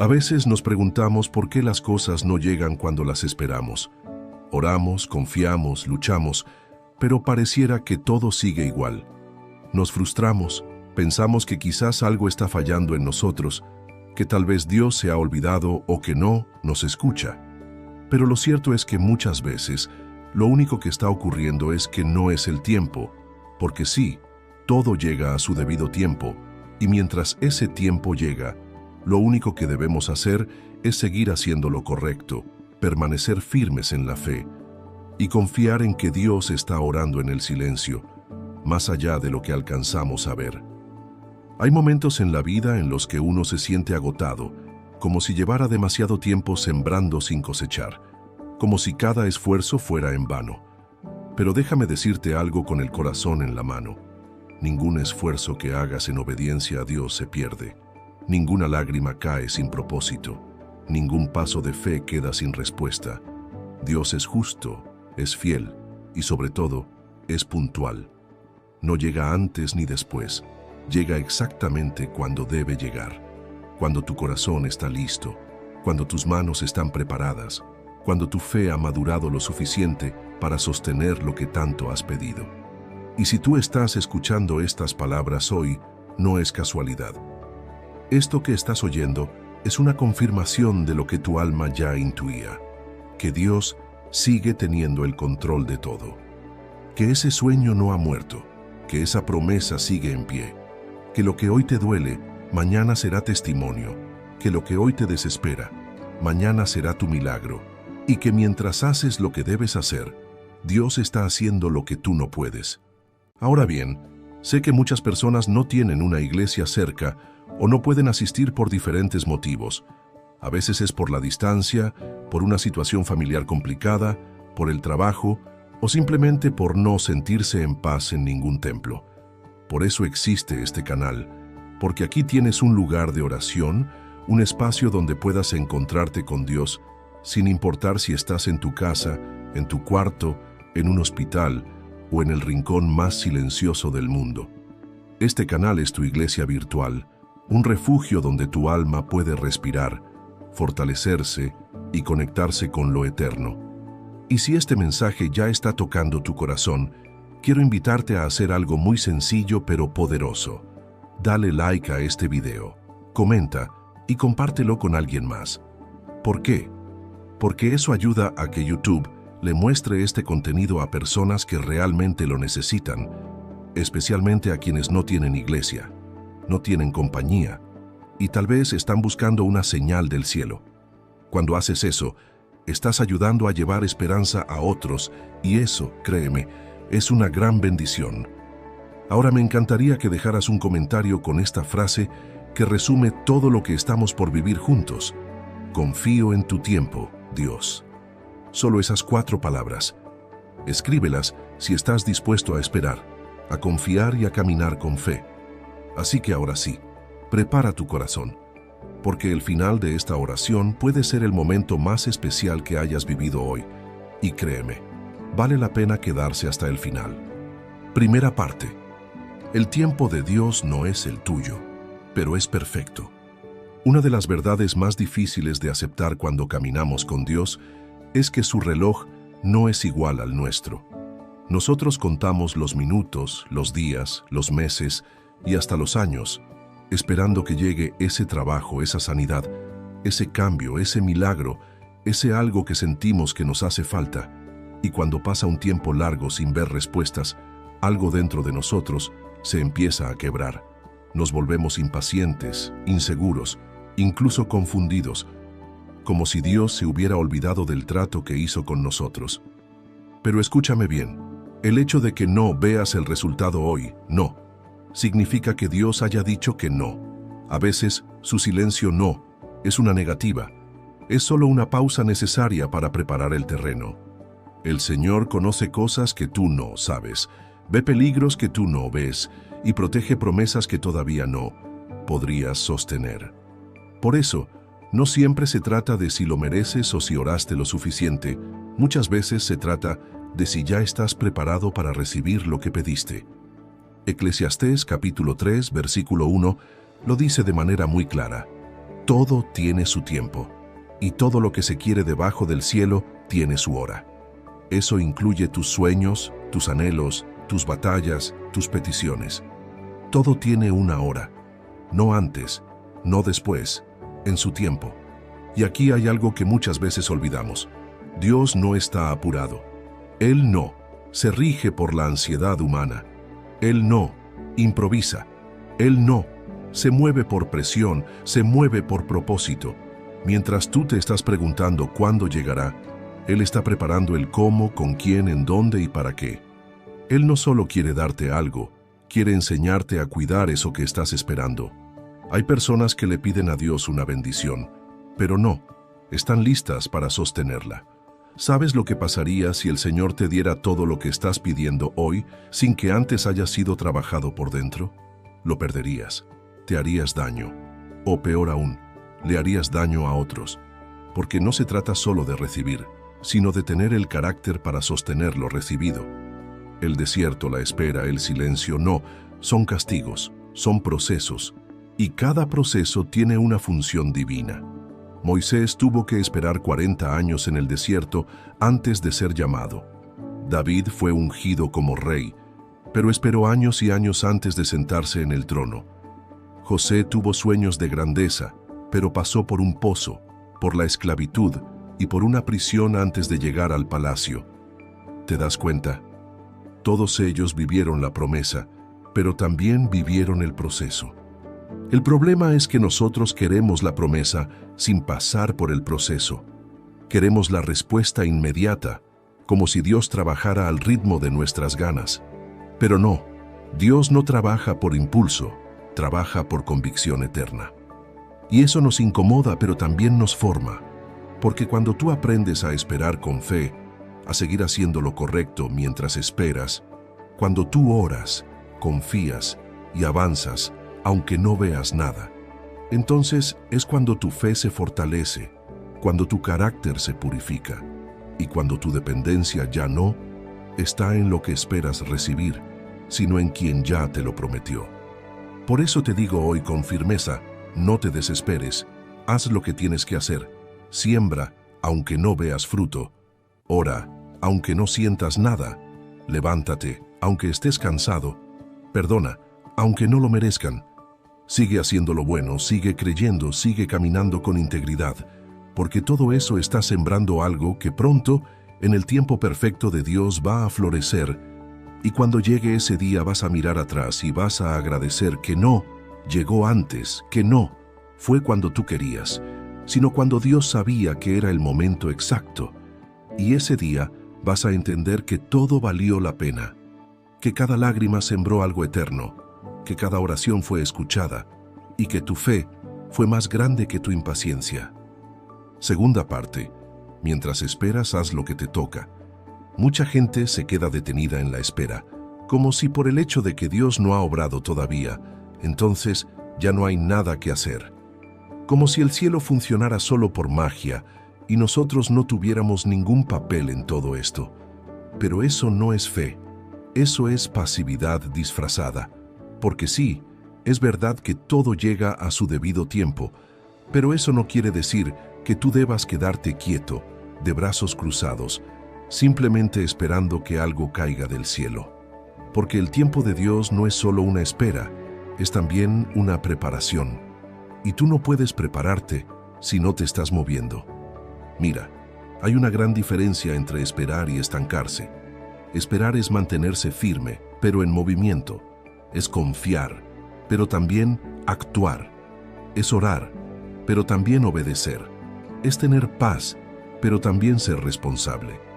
A veces nos preguntamos por qué las cosas no llegan cuando las esperamos. Oramos, confiamos, luchamos, pero pareciera que todo sigue igual. Nos frustramos, pensamos que quizás algo está fallando en nosotros, que tal vez Dios se ha olvidado o que no nos escucha. Pero lo cierto es que muchas veces lo único que está ocurriendo es que no es el tiempo, porque sí, todo llega a su debido tiempo, y mientras ese tiempo llega, lo único que debemos hacer es seguir haciendo lo correcto, permanecer firmes en la fe y confiar en que Dios está orando en el silencio, más allá de lo que alcanzamos a ver. Hay momentos en la vida en los que uno se siente agotado, como si llevara demasiado tiempo sembrando sin cosechar, como si cada esfuerzo fuera en vano. Pero déjame decirte algo con el corazón en la mano. Ningún esfuerzo que hagas en obediencia a Dios se pierde. Ninguna lágrima cae sin propósito. Ningún paso de fe queda sin respuesta. Dios es justo, es fiel y sobre todo, es puntual. No llega antes ni después. Llega exactamente cuando debe llegar. Cuando tu corazón está listo, cuando tus manos están preparadas, cuando tu fe ha madurado lo suficiente para sostener lo que tanto has pedido. Y si tú estás escuchando estas palabras hoy, no es casualidad. Esto que estás oyendo es una confirmación de lo que tu alma ya intuía, que Dios sigue teniendo el control de todo, que ese sueño no ha muerto, que esa promesa sigue en pie, que lo que hoy te duele, mañana será testimonio, que lo que hoy te desespera, mañana será tu milagro, y que mientras haces lo que debes hacer, Dios está haciendo lo que tú no puedes. Ahora bien, sé que muchas personas no tienen una iglesia cerca o no pueden asistir por diferentes motivos. A veces es por la distancia, por una situación familiar complicada, por el trabajo o simplemente por no sentirse en paz en ningún templo. Por eso existe este canal, porque aquí tienes un lugar de oración, un espacio donde puedas encontrarte con Dios, sin importar si estás en tu casa, en tu cuarto, en un hospital o en el rincón más silencioso del mundo. Este canal es tu iglesia virtual, un refugio donde tu alma puede respirar, fortalecerse y conectarse con lo eterno. Y si este mensaje ya está tocando tu corazón, quiero invitarte a hacer algo muy sencillo pero poderoso. Dale like a este video, comenta y compártelo con alguien más. ¿Por qué? Porque eso ayuda a que YouTube le muestre este contenido a personas que realmente lo necesitan, especialmente a quienes no tienen iglesia, no tienen compañía y tal vez están buscando una señal del cielo. Cuando haces eso, estás ayudando a llevar esperanza a otros y eso, créeme, es una gran bendición. Ahora me encantaría que dejaras un comentario con esta frase que resume todo lo que estamos por vivir juntos. Confío en tu tiempo, Dios. Solo esas 4 palabras. Escríbelas si estás dispuesto a esperar, a confiar y a caminar con fe. Así que ahora sí, prepara tu corazón, porque el final de esta oración puede ser el momento más especial que hayas vivido hoy. Y créeme, vale la pena quedarse hasta el final. Primera parte. El tiempo de Dios no es el tuyo, pero es perfecto. Una de las verdades más difíciles de aceptar cuando caminamos con Dios es que su reloj no es igual al nuestro. Nosotros contamos los minutos, los días, los meses y hasta los años, esperando que llegue ese trabajo, esa sanidad, ese cambio, ese milagro, ese algo que sentimos que nos hace falta. Y cuando pasa un tiempo largo sin ver respuestas, algo dentro de nosotros se empieza a quebrar. Nos volvemos impacientes, inseguros, incluso confundidos, como si Dios se hubiera olvidado del trato que hizo con nosotros. Pero escúchame bien, el hecho de que no veas el resultado hoy, no, significa que Dios haya dicho que no. A veces, su silencio no es una negativa, es solo una pausa necesaria para preparar el terreno. El Señor conoce cosas que tú no sabes, ve peligros que tú no ves y protege promesas que todavía no podrías sostener. Por eso, no siempre se trata de si lo mereces o si oraste lo suficiente, muchas veces se trata de si ya estás preparado para recibir lo que pediste. Eclesiastés capítulo 3, versículo 1, lo dice de manera muy clara. Todo tiene su tiempo, y todo lo que se quiere debajo del cielo tiene su hora. Eso incluye tus sueños, tus anhelos, tus batallas, tus peticiones. Todo tiene una hora, no antes, no después, en su tiempo. Y aquí hay algo que muchas veces olvidamos. Dios no está apurado. Él no se rige por la ansiedad humana. Él no improvisa. Él no se mueve por presión, se mueve por propósito. Mientras tú te estás preguntando cuándo llegará, Él está preparando el cómo, con quién, en dónde y para qué. Él no solo quiere darte algo, quiere enseñarte a cuidar eso que estás esperando. Hay personas que le piden a Dios una bendición, pero no, están listas para sostenerla. ¿Sabes lo que pasaría si el Señor te diera todo lo que estás pidiendo hoy sin que antes haya sido trabajado por dentro? Lo perderías, te harías daño, o peor aún, le harías daño a otros, porque no se trata solo de recibir, sino de tener el carácter para sostener lo recibido. El desierto, la espera, el silencio, no, son castigos, son procesos, y cada proceso tiene una función divina. Moisés tuvo que esperar 40 años en el desierto antes de ser llamado. David fue ungido como rey, pero esperó años y años antes de sentarse en el trono. José tuvo sueños de grandeza, pero pasó por un pozo, por la esclavitud y por una prisión antes de llegar al palacio. ¿Te das cuenta? Todos ellos vivieron la promesa, pero también vivieron el proceso. El problema es que nosotros queremos la promesa sin pasar por el proceso. Queremos la respuesta inmediata, como si Dios trabajara al ritmo de nuestras ganas. Pero no, Dios no trabaja por impulso, trabaja por convicción eterna. Y eso nos incomoda, pero también nos forma. Porque cuando tú aprendes a esperar con fe, a seguir haciendo lo correcto mientras esperas, cuando tú oras, confías y avanzas, aunque no veas nada, entonces es cuando tu fe se fortalece, cuando tu carácter se purifica y cuando tu dependencia ya no está en lo que esperas recibir, sino en quien ya te lo prometió. Por eso te digo hoy con firmeza, no te desesperes, haz lo que tienes que hacer, siembra aunque no veas fruto, ora aunque no sientas nada, levántate aunque estés cansado, perdona aunque no lo merezcan. Sigue haciendo lo bueno, sigue creyendo, sigue caminando con integridad, porque todo eso está sembrando algo que pronto, en el tiempo perfecto de Dios, va a florecer, y cuando llegue ese día vas a mirar atrás y vas a agradecer que no llegó antes, que no fue cuando tú querías, sino cuando Dios sabía que era el momento exacto. Y ese día vas a entender que todo valió la pena, que cada lágrima sembró algo eterno, que cada oración fue escuchada y que tu fe fue más grande que tu impaciencia. Segunda parte, mientras esperas, haz lo que te toca. Mucha gente se queda detenida en la espera, como si por el hecho de que Dios no ha obrado todavía, entonces ya no hay nada que hacer. Como si el cielo funcionara solo por magia y nosotros no tuviéramos ningún papel en todo esto. Pero eso no es fe, eso es pasividad disfrazada. Porque sí, es verdad que todo llega a su debido tiempo, pero eso no quiere decir que tú debas quedarte quieto, de brazos cruzados, simplemente esperando que algo caiga del cielo. Porque el tiempo de Dios no es solo una espera, es también una preparación. Y tú no puedes prepararte si no te estás moviendo. Mira, hay una gran diferencia entre esperar y estancarse. Esperar es mantenerse firme, pero en movimiento. Es confiar, pero también actuar. Es orar, pero también obedecer. Es tener paz, pero también ser responsable.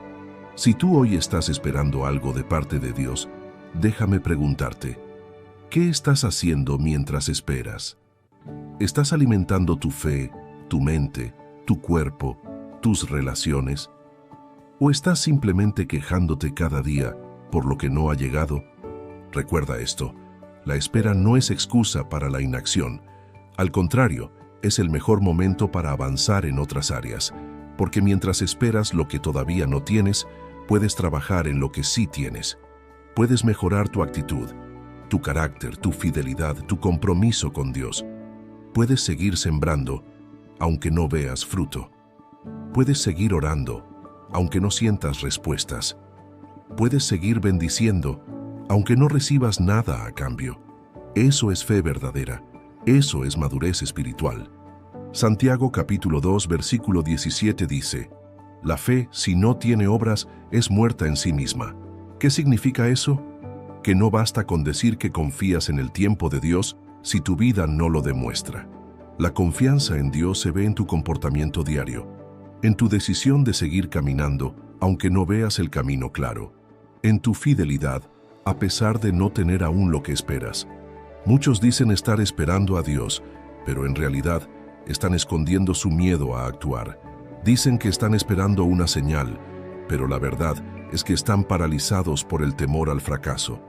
Si tú hoy estás esperando algo de parte de Dios, déjame preguntarte, ¿qué estás haciendo mientras esperas? ¿Estás alimentando tu fe, tu mente, tu cuerpo, tus relaciones? ¿O estás simplemente quejándote cada día por lo que no ha llegado? Recuerda esto. La espera no es excusa para la inacción. Al contrario, es el mejor momento para avanzar en otras áreas, porque mientras esperas lo que todavía no tienes, puedes trabajar en lo que sí tienes. Puedes mejorar tu actitud, tu carácter, tu fidelidad, tu compromiso con Dios. Puedes seguir sembrando aunque no veas fruto. Puedes seguir orando, aunque no sientas respuestas. Puedes seguir bendiciendo, aunque no recibas nada a cambio. Eso es fe verdadera. Eso es madurez espiritual. Santiago capítulo 2, versículo 17 dice: la fe, si no tiene obras, es muerta en sí misma. ¿Qué significa eso? Que no basta con decir que confías en el tiempo de Dios si tu vida no lo demuestra. La confianza en Dios se ve en tu comportamiento diario, en tu decisión de seguir caminando, aunque no veas el camino claro, en tu fidelidad, a pesar de no tener aún lo que esperas. Muchos dicen estar esperando a Dios, pero en realidad están escondiendo su miedo a actuar. Dicen que están esperando una señal, pero la verdad es que están paralizados por el temor al fracaso.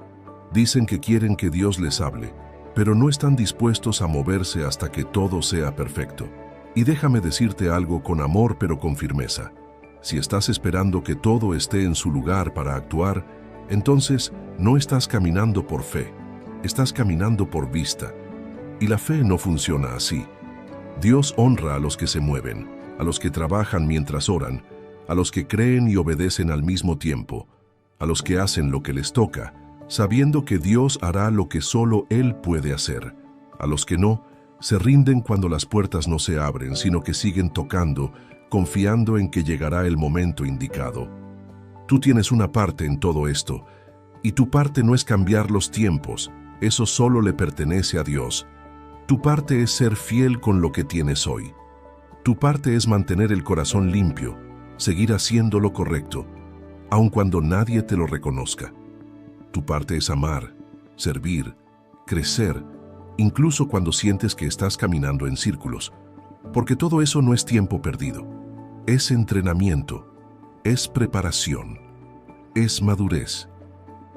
Dicen que quieren que Dios les hable, pero no están dispuestos a moverse hasta que todo sea perfecto. Y déjame decirte algo con amor pero con firmeza. Si estás esperando que todo esté en su lugar para actuar, entonces no estás caminando por fe, estás caminando por vista. Y la fe no funciona así. Dios honra a los que se mueven, a los que trabajan mientras oran, a los que creen y obedecen al mismo tiempo, a los que hacen lo que les toca, sabiendo que Dios hará lo que solo Él puede hacer. A los que no, se rinden cuando las puertas no se abren, sino que siguen tocando, confiando en que llegará el momento indicado. Tú tienes una parte en todo esto, y tu parte no es cambiar los tiempos, eso solo le pertenece a Dios. Tu parte es ser fiel con lo que tienes hoy. Tu parte es mantener el corazón limpio, seguir haciendo lo correcto, aun cuando nadie te lo reconozca. Tu parte es amar, servir, crecer, incluso cuando sientes que estás caminando en círculos, porque todo eso no es tiempo perdido. Es entrenamiento, es preparación, es madurez.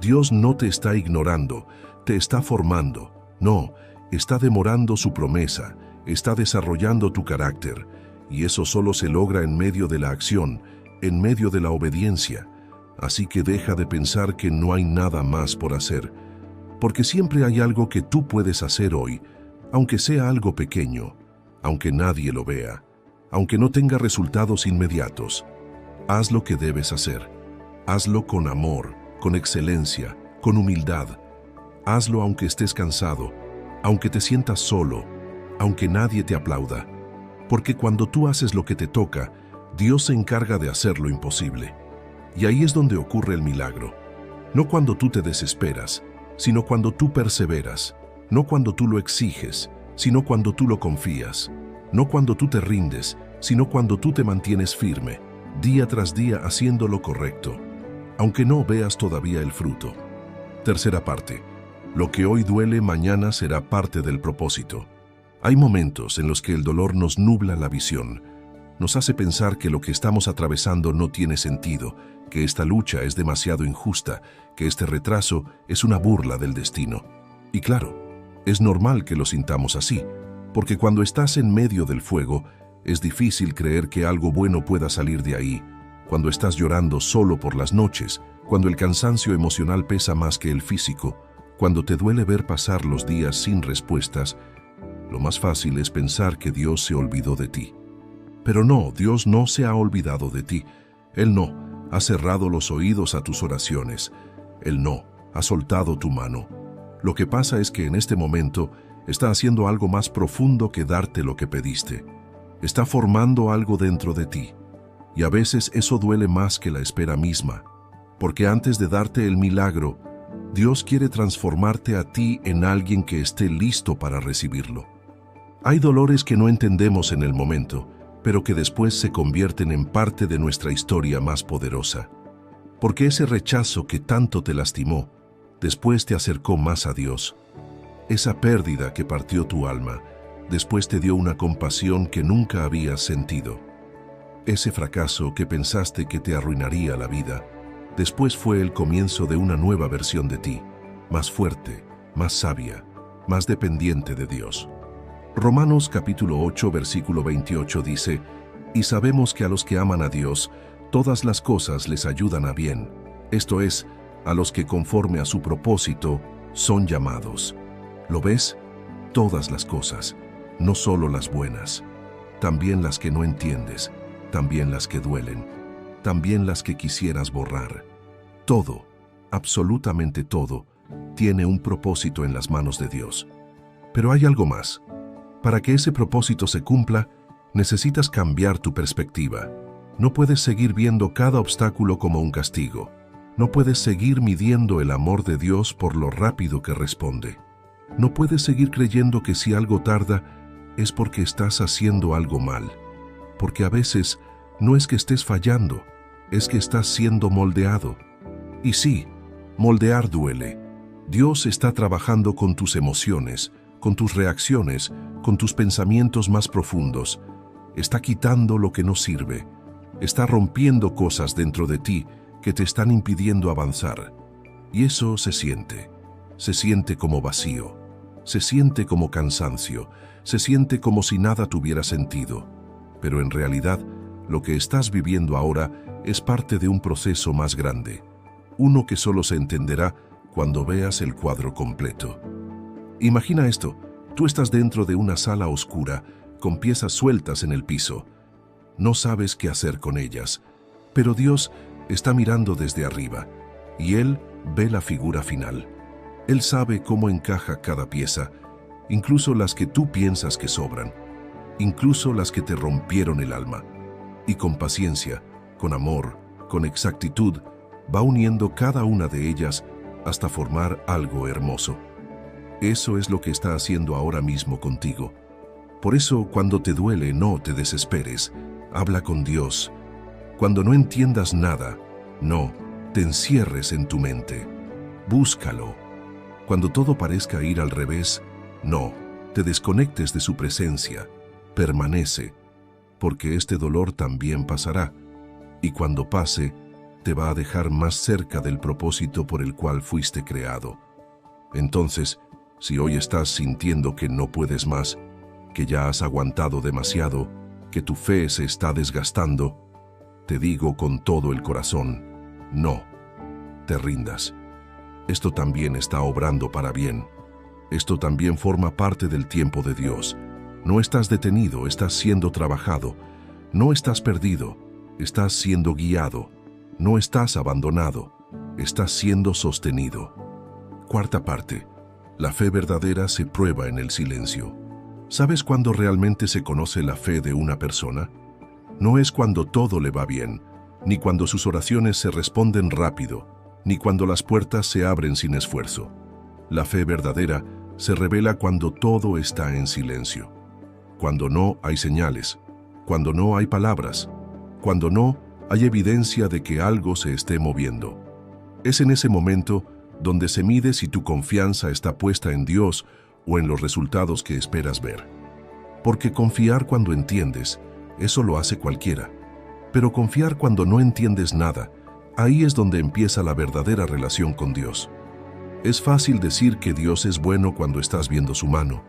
Dios no te está ignorando, te está formando. No, está demorando su promesa, está desarrollando tu carácter, y eso solo se logra en medio de la acción, en medio de la obediencia. Así que deja de pensar que no hay nada más por hacer, porque siempre hay algo que tú puedes hacer hoy, aunque sea algo pequeño, aunque nadie lo vea, aunque no tenga resultados inmediatos. Haz lo que debes hacer. Hazlo con amor, con excelencia, con humildad. Hazlo aunque estés cansado, aunque te sientas solo, aunque nadie te aplauda. Porque cuando tú haces lo que te toca, Dios se encarga de hacer lo imposible. Y ahí es donde ocurre el milagro. No cuando tú te desesperas, sino cuando tú perseveras. No cuando tú lo exiges, sino cuando tú lo confías. No cuando tú te rindes, sino cuando tú te mantienes firme, día tras día haciendo lo correcto, aunque no veas todavía el fruto. Tercera parte. Lo que hoy duele, mañana será parte del propósito. Hay momentos en los que el dolor nos nubla la visión, nos hace pensar que lo que estamos atravesando no tiene sentido, que esta lucha es demasiado injusta, que este retraso es una burla del destino. Y claro, es normal que lo sintamos así, porque cuando estás en medio del fuego, es difícil creer que algo bueno pueda salir de ahí. Cuando estás llorando solo por las noches, cuando el cansancio emocional pesa más que el físico, cuando te duele ver pasar los días sin respuestas, lo más fácil es pensar que Dios se olvidó de ti. Pero no, Dios no se ha olvidado de ti. Él no ha cerrado los oídos a tus oraciones. Él no ha soltado tu mano. Lo que pasa es que en este momento está haciendo algo más profundo que darte lo que pediste. Está formando algo dentro de ti. Y a veces eso duele más que la espera misma, porque antes de darte el milagro, Dios quiere transformarte a ti en alguien que esté listo para recibirlo. Hay dolores que no entendemos en el momento, pero que después se convierten en parte de nuestra historia más poderosa. Porque ese rechazo que tanto te lastimó, después te acercó más a Dios. Esa pérdida que partió tu alma, después te dio una compasión que nunca habías sentido. Ese fracaso que pensaste que te arruinaría la vida, después fue el comienzo de una nueva versión de ti, más fuerte, más sabia, más dependiente de Dios. Romanos capítulo 8, versículo 28 dice: «Y sabemos que a los que aman a Dios, todas las cosas les ayudan a bien, esto es, a los que conforme a su propósito son llamados». ¿Lo ves? Todas las cosas, no solo las buenas. también las que no entiendes, también las que duelen, también las que quisieras borrar. Todo, absolutamente todo, tiene un propósito en las manos de Dios. Pero hay algo más. Para que ese propósito se cumpla, necesitas cambiar tu perspectiva. No puedes seguir viendo cada obstáculo como un castigo. No puedes seguir midiendo el amor de Dios por lo rápido que responde. No puedes seguir creyendo que si algo tarda es porque estás haciendo algo mal. Porque a veces no es que estés fallando, es que estás siendo moldeado. Y sí, moldear duele. Dios está trabajando con tus emociones, con tus reacciones, con tus pensamientos más profundos. Está quitando lo que no sirve. Está rompiendo cosas dentro de ti que te están impidiendo avanzar. Y eso se siente como vacío, se siente como cansancio, se siente como si nada tuviera sentido. Pero en realidad, lo que estás viviendo ahora es parte de un proceso más grande, uno que solo se entenderá cuando veas el cuadro completo. Imagina esto, tú estás dentro de una sala oscura, con piezas sueltas en el piso. No sabes qué hacer con ellas, pero Dios está mirando desde arriba, y Él ve la figura final. Él sabe cómo encaja cada pieza, incluso las que tú piensas que sobran, incluso las que te rompieron el alma. Y con paciencia, con amor, con exactitud, va uniendo cada una de ellas hasta formar algo hermoso. Eso es lo que está haciendo ahora mismo contigo. Por eso, cuando te duele, no te desesperes. Habla con Dios. Cuando no entiendas nada, no te encierres en tu mente. Búscalo. Cuando todo parezca ir al revés, no te desconectes de su presencia. Permanece, porque este dolor también pasará. Y cuando pase, te va a dejar más cerca del propósito por el cual fuiste creado. Entonces, si hoy estás sintiendo que no puedes más, que ya has aguantado demasiado, que tu fe se está desgastando, te digo con todo el corazón, no te rindas. Esto también está obrando para bien. Esto también forma parte del tiempo de Dios. No estás detenido, estás siendo trabajado. No estás perdido, estás siendo guiado. No estás abandonado, estás siendo sostenido. Cuarta parte. La fe verdadera se prueba en el silencio. ¿Sabes cuándo realmente se conoce la fe de una persona? No es cuando todo le va bien, ni cuando sus oraciones se responden rápido, ni cuando las puertas se abren sin esfuerzo. La fe verdadera se revela cuando todo está en silencio, cuando no hay señales, cuando no hay palabras, cuando no hay evidencia de que algo se esté moviendo. Es en ese momento donde se mide si tu confianza está puesta en Dios o en los resultados que esperas ver. Porque confiar cuando entiendes, eso lo hace cualquiera. Pero confiar cuando no entiendes nada, ahí es donde empieza la verdadera relación con Dios. Es fácil decir que Dios es bueno cuando estás viendo su mano,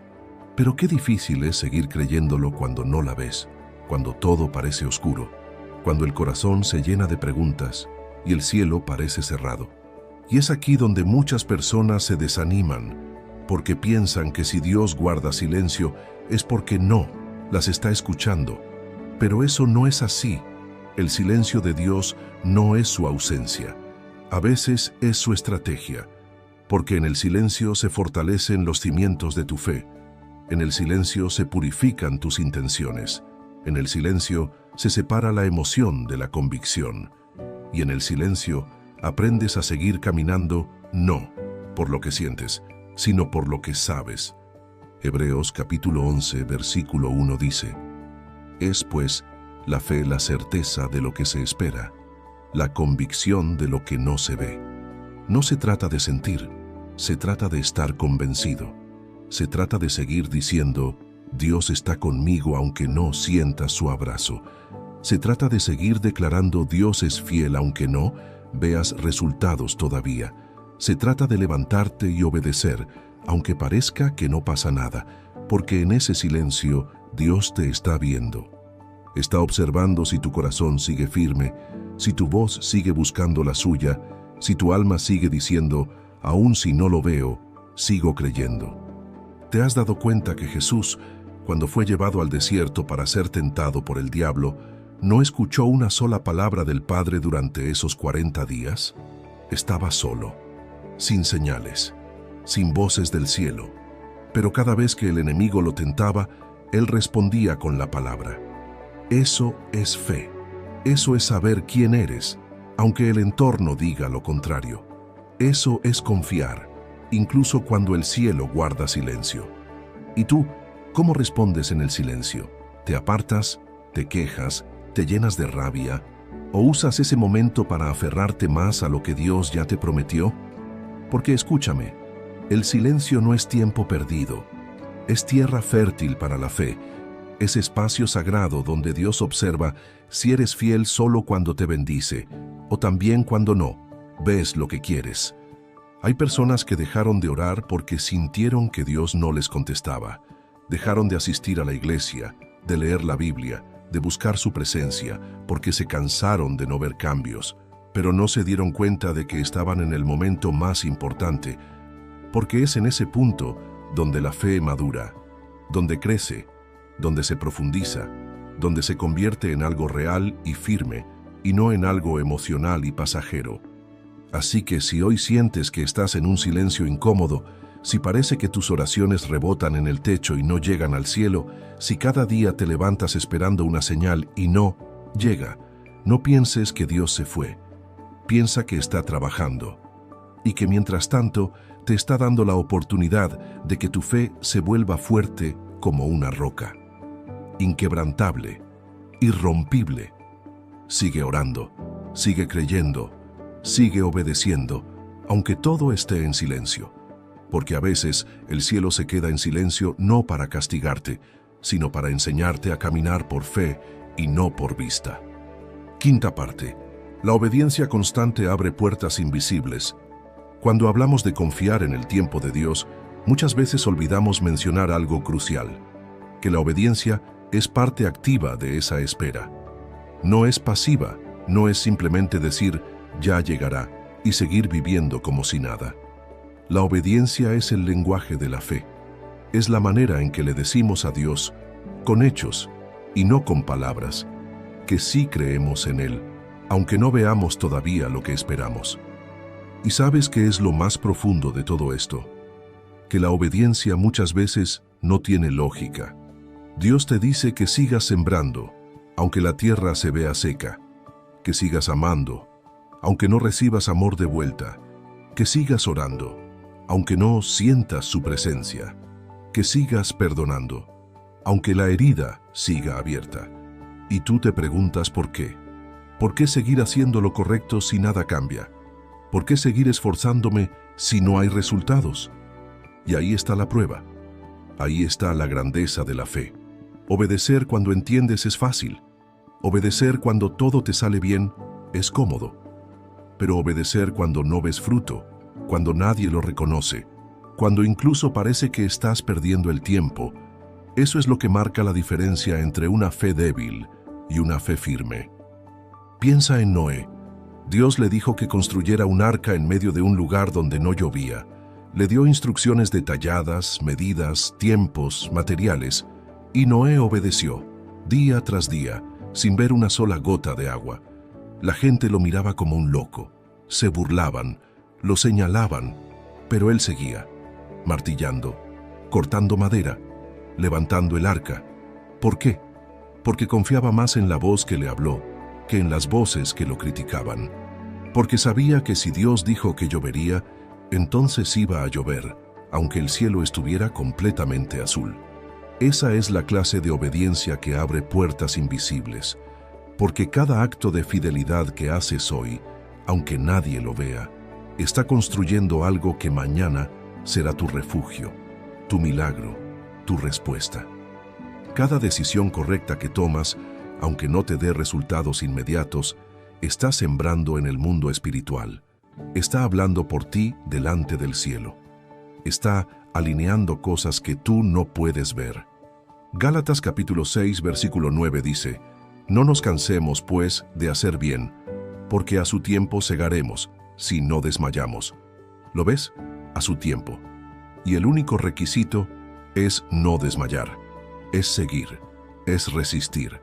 pero qué difícil es seguir creyéndolo cuando no la ves, cuando todo parece oscuro, cuando el corazón se llena de preguntas y el cielo parece cerrado. Y es aquí donde muchas personas se desaniman, porque piensan que si Dios guarda silencio es porque no las está escuchando. Pero eso no es así. El silencio de Dios no es su ausencia. A veces es su estrategia, porque en el silencio se fortalecen los cimientos de tu fe. En el silencio se purifican tus intenciones. En el silencio se separa la emoción de la convicción. Y en el silencio aprendes a seguir caminando no por lo que sientes, sino por lo que sabes. Hebreos capítulo 11, versículo 1 dice: Es pues la fe la certeza de lo que se espera, la convicción de lo que no se ve. No se trata de sentir, se trata de estar convencido. Se trata de seguir diciendo: Dios está conmigo aunque no sienta su abrazo. Se trata de seguir declarando: Dios es fiel aunque no veas resultados todavía. Se trata de levantarte y obedecer, aunque parezca que no pasa nada, porque en ese silencio Dios te está viendo. Está observando si tu corazón sigue firme, si tu voz sigue buscando la suya, si tu alma sigue diciendo: aun si no lo veo, sigo creyendo. ¿Te has dado cuenta que Jesús, cuando fue llevado al desierto para ser tentado por el diablo, ¿no escuchó una sola palabra del Padre durante esos 40 días? Estaba solo, sin señales, sin voces del cielo, pero cada vez que el enemigo lo tentaba, él respondía con la palabra. Eso es fe, eso es saber quién eres, aunque el entorno diga lo contrario. Eso es confiar, incluso cuando el cielo guarda silencio. ¿Y tú, cómo respondes en el silencio? ¿Te apartas? ¿Te quejas? ¿Te llenas de rabia? ¿O usas ese momento para aferrarte más a lo que Dios ya te prometió? Porque escúchame, el silencio no es tiempo perdido, es tierra fértil para la fe, es espacio sagrado donde Dios observa si eres fiel solo cuando te bendice, o también cuando no, ves lo que quieres. Hay personas que dejaron de orar porque sintieron que Dios no les contestaba. Dejaron de asistir a la iglesia, de leer la Biblia, de buscar su presencia, porque se cansaron de no ver cambios, pero no se dieron cuenta de que estaban en el momento más importante, porque es en ese punto donde la fe madura, donde crece, donde se profundiza, donde se convierte en algo real y firme, y no en algo emocional y pasajero. Así que si hoy sientes que estás en un silencio incómodo, si parece que tus oraciones rebotan en el techo y no llegan al cielo, si cada día te levantas esperando una señal y no llega, no pienses que Dios se fue. Piensa que está trabajando y que mientras tanto te está dando la oportunidad de que tu fe se vuelva fuerte como una roca, inquebrantable, irrompible. Sigue orando, sigue creyendo, sigue obedeciendo, aunque todo esté en silencio. Porque a veces el cielo se queda en silencio no para castigarte, sino para enseñarte a caminar por fe y no por vista. Quinta parte. La obediencia constante abre puertas invisibles. Cuando hablamos de confiar en el tiempo de Dios, muchas veces olvidamos mencionar algo crucial, que la obediencia es parte activa de esa espera. No es pasiva, no es simplemente decir, ya llegará, y seguir viviendo como si nada. La obediencia es el lenguaje de la fe. Es la manera en que le decimos a Dios, con hechos y no con palabras, que sí creemos en Él, aunque no veamos todavía lo que esperamos. ¿Y sabes qué es lo más profundo de todo esto? Que la obediencia muchas veces no tiene lógica. Dios te dice que sigas sembrando, aunque la tierra se vea seca, que sigas amando, aunque no recibas amor de vuelta, que sigas orando, aunque no sientas su presencia, que sigas perdonando, aunque la herida siga abierta. Y tú te preguntas por qué. ¿Por qué seguir haciendo lo correcto si nada cambia? ¿Por qué seguir esforzándome si no hay resultados? Y ahí está la prueba. Ahí está la grandeza de la fe. Obedecer cuando entiendes es fácil. Obedecer cuando todo te sale bien es cómodo. Pero obedecer cuando no ves fruto, cuando nadie lo reconoce, cuando incluso parece que estás perdiendo el tiempo, eso es lo que marca la diferencia entre una fe débil y una fe firme. Piensa en Noé. Dios le dijo que construyera un arca en medio de un lugar donde no llovía. Le dio instrucciones detalladas, medidas, tiempos, materiales, y Noé obedeció, día tras día, sin ver una sola gota de agua. La gente lo miraba como un loco, se burlaban, lo señalaban, pero él seguía, martillando, cortando madera, levantando el arca. ¿Por qué? Porque confiaba más en la voz que le habló que en las voces que lo criticaban. Porque sabía que si Dios dijo que llovería, entonces iba a llover, aunque el cielo estuviera completamente azul. Esa es la clase de obediencia que abre puertas invisibles, porque cada acto de fidelidad que haces hoy, aunque nadie lo vea, está construyendo algo que mañana será tu refugio, tu milagro, tu respuesta. Cada decisión correcta que tomas, aunque no te dé resultados inmediatos, está sembrando en el mundo espiritual. Está hablando por ti delante del cielo. Está alineando cosas que tú no puedes ver. Gálatas capítulo 6, versículo 9 dice, «No nos cansemos, pues, de hacer bien, porque a su tiempo segaremos, si no desmayamos». ¿Lo ves? A su tiempo. Y el único requisito es no desmayar. es seguir, es resistir,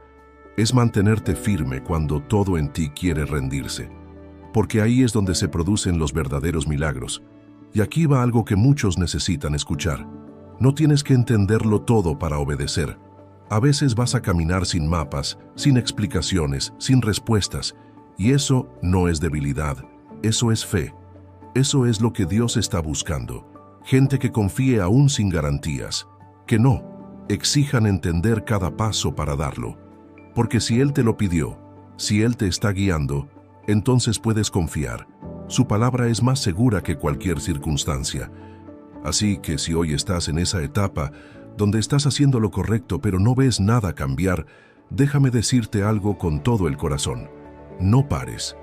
es mantenerte firme cuando todo en ti quiere rendirse, porque ahí es donde se producen los verdaderos milagros. Y aquí va algo que muchos necesitan escuchar. No tienes que entenderlo todo para obedecer. A veces vas a caminar sin mapas, sin explicaciones, sin respuestas, y eso no es debilidad, eso es fe. Eso es lo que Dios está buscando. Gente que confíe aún sin garantías, que no exijan entender cada paso para darlo. Porque si Él te lo pidió, si Él te está guiando, entonces puedes confiar. Su palabra es más segura que cualquier circunstancia. Así que si hoy estás en esa etapa donde estás haciendo lo correcto pero no ves nada cambiar, déjame decirte algo con todo el corazón. No pares,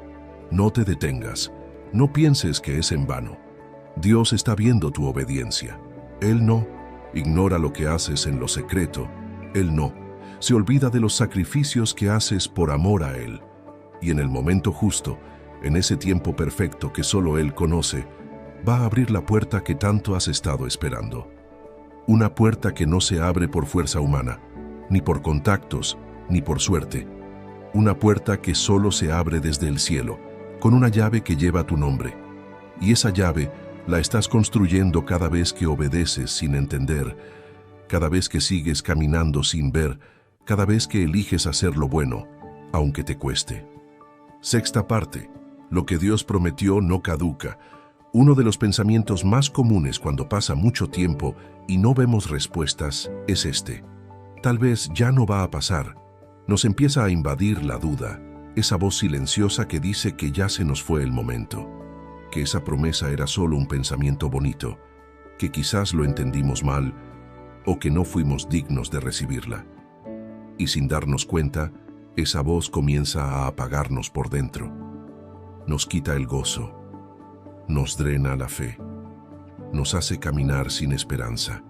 no te detengas, no pienses que es en vano. Dios está viendo tu obediencia. Él no ignora lo que haces en lo secreto. Él no se olvida de los sacrificios que haces por amor a Él. Y en el momento justo, en ese tiempo perfecto que solo Él conoce, va a abrir la puerta que tanto has estado esperando. Una puerta que no se abre por fuerza humana, ni por contactos, ni por suerte. Una puerta que solo se abre desde el cielo, con una llave que lleva tu nombre. Y esa llave la estás construyendo cada vez que obedeces sin entender, cada vez que sigues caminando sin ver, cada vez que eliges hacer lo bueno, aunque te cueste. Sexta parte. Lo que Dios prometió no caduca. Uno de los pensamientos más comunes cuando pasa mucho tiempo y no vemos respuestas es este. Tal vez ya no va a pasar. Nos empieza a invadir la duda, esa voz silenciosa que dice que ya se nos fue el momento, que esa promesa era solo un pensamiento bonito, que quizás lo entendimos mal o que no fuimos dignos de recibirla. Y sin darnos cuenta, esa voz comienza a apagarnos por dentro. Nos quita el gozo, nos drena la fe, nos hace caminar sin esperanza.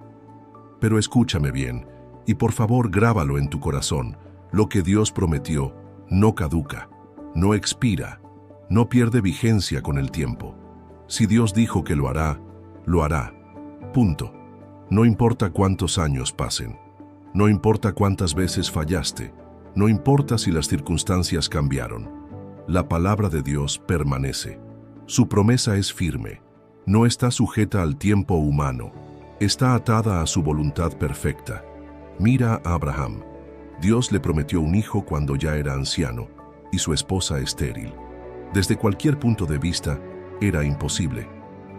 Pero escúchame bien, y por favor grábalo en tu corazón. Lo que Dios prometió no caduca, no expira, no pierde vigencia con el tiempo. Si Dios dijo que lo hará, lo hará. Punto. No importa cuántos años pasen, no importa cuántas veces fallaste, no importa si las circunstancias cambiaron. La palabra de Dios permanece. Su promesa es firme, no está sujeta al tiempo humano, está atada a su voluntad perfecta. Mira a Abraham. Dios le prometió un hijo cuando ya era anciano y su esposa estéril. Desde cualquier punto de vista, era imposible.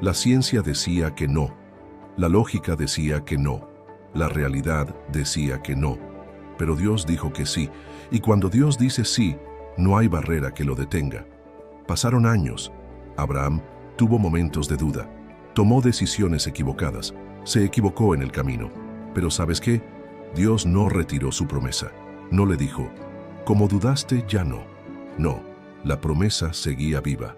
La ciencia decía que no, la lógica decía que no, la realidad decía que no, pero Dios dijo que sí, y cuando Dios dice sí, no hay barrera que lo detenga. Pasaron años. Abraham tuvo momentos de duda, tomó decisiones equivocadas, se equivocó en el camino. Pero ¿sabes qué? Dios no retiró su promesa. No le dijo, como dudaste, ya no. No, la promesa seguía viva,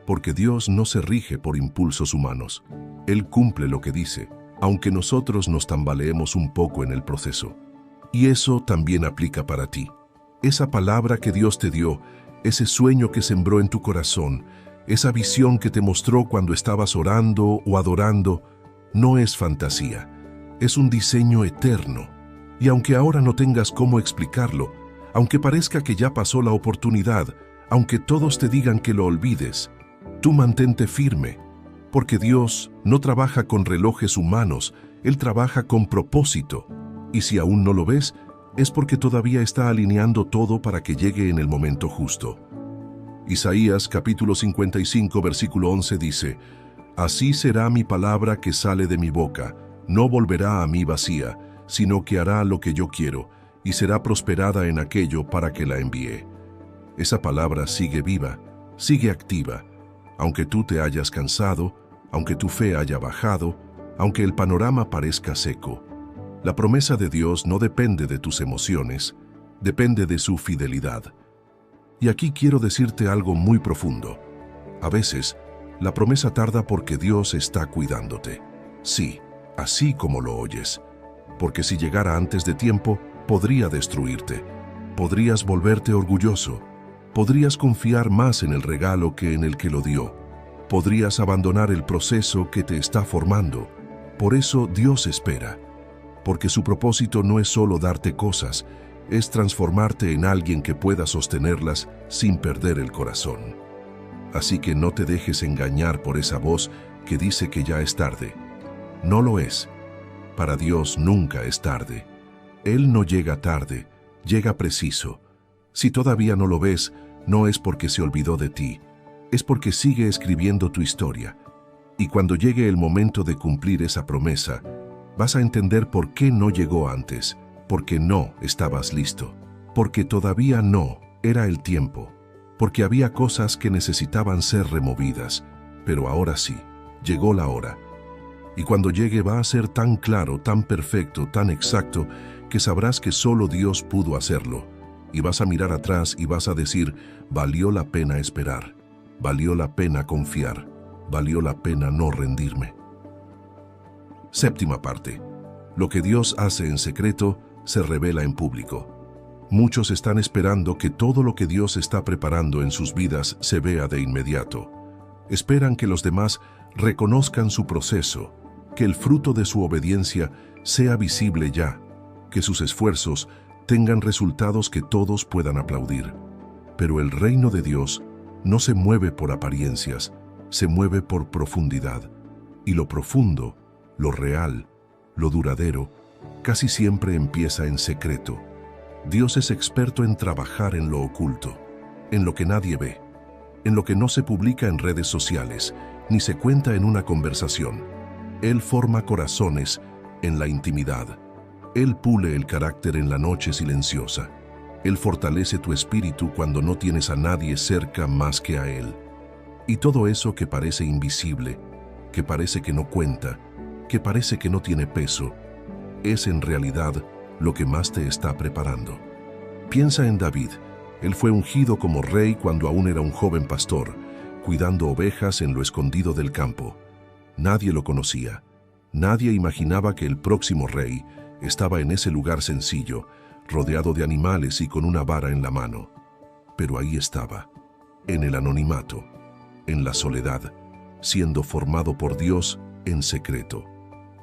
porque Dios no se rige por impulsos humanos. Él cumple lo que dice, aunque nosotros nos tambaleemos un poco en el proceso. Y eso también aplica para ti. Esa palabra que Dios te dio, ese sueño que sembró en tu corazón, esa visión que te mostró cuando estabas orando o adorando, no es fantasía, es un diseño eterno. Y aunque ahora no tengas cómo explicarlo, aunque parezca que ya pasó la oportunidad, aunque todos te digan que lo olvides, tú mantente firme, porque Dios no trabaja con relojes humanos, Él trabaja con propósito. Y si aún no lo ves, es porque todavía está alineando todo para que llegue en el momento justo. Isaías capítulo 55 versículo 11 dice, «Así será mi palabra que sale de mi boca, no volverá a mí vacía, sino que hará lo que yo quiero, y será prosperada en aquello para que la envíe». Esa palabra sigue viva, sigue activa, aunque tú te hayas cansado, aunque tu fe haya bajado, aunque el panorama parezca seco. La promesa de Dios no depende de tus emociones, depende de su fidelidad. Y aquí quiero decirte algo muy profundo. A veces, la promesa tarda porque Dios está cuidándote. Sí, así como lo oyes. Porque si llegara antes de tiempo, podría destruirte. Podrías volverte orgulloso. Podrías confiar más en el regalo que en el que lo dio. Podrías abandonar el proceso que te está formando. Por eso Dios espera. porque su propósito no es solo darte cosas, es transformarte en alguien que pueda sostenerlas sin perder el corazón. Así que no te dejes engañar por esa voz que dice que ya es tarde. No lo es. Para Dios nunca es tarde. Él no llega tarde, llega preciso. Si todavía no lo ves, no es porque se olvidó de ti, es porque sigue escribiendo tu historia. Y cuando llegue el momento de cumplir esa promesa, vas a entender por qué no llegó antes, porque no estabas listo, porque todavía no era el tiempo, porque había cosas que necesitaban ser removidas, pero ahora sí, llegó la hora. Y cuando llegue va a ser tan claro, tan perfecto, tan exacto, que sabrás que solo Dios pudo hacerlo. Y vas a mirar atrás y vas a decir, valió la pena esperar, valió la pena confiar, valió la pena no rendirme. Séptima parte. Lo que Dios hace en secreto se revela en público. Muchos están esperando que todo lo que Dios está preparando en sus vidas se vea de inmediato. Esperan que los demás reconozcan su proceso, que el fruto de su obediencia sea visible ya, que sus esfuerzos tengan resultados que todos puedan aplaudir. Pero el reino de Dios no se mueve por apariencias, se mueve por profundidad. Y lo profundo, lo real, lo duradero, casi siempre empieza en secreto. Dios es experto en trabajar en lo oculto, en lo que nadie ve, en lo que no se publica en redes sociales, ni se cuenta en una conversación. Él forma corazones en la intimidad. Él pule el carácter en la noche silenciosa. Él fortalece tu espíritu cuando no tienes a nadie cerca más que a Él. Y todo eso que parece invisible, que parece que no cuenta, que parece que no tiene peso, es en realidad lo que más te está preparando. Piensa en David. Él fue ungido como rey cuando aún era un joven pastor, cuidando ovejas en lo escondido del campo. Nadie lo conocía. Nadie imaginaba que el próximo rey estaba en ese lugar sencillo, rodeado de animales y con una vara en la mano. Pero ahí estaba, en el anonimato, en la soledad, siendo formado por Dios en secreto.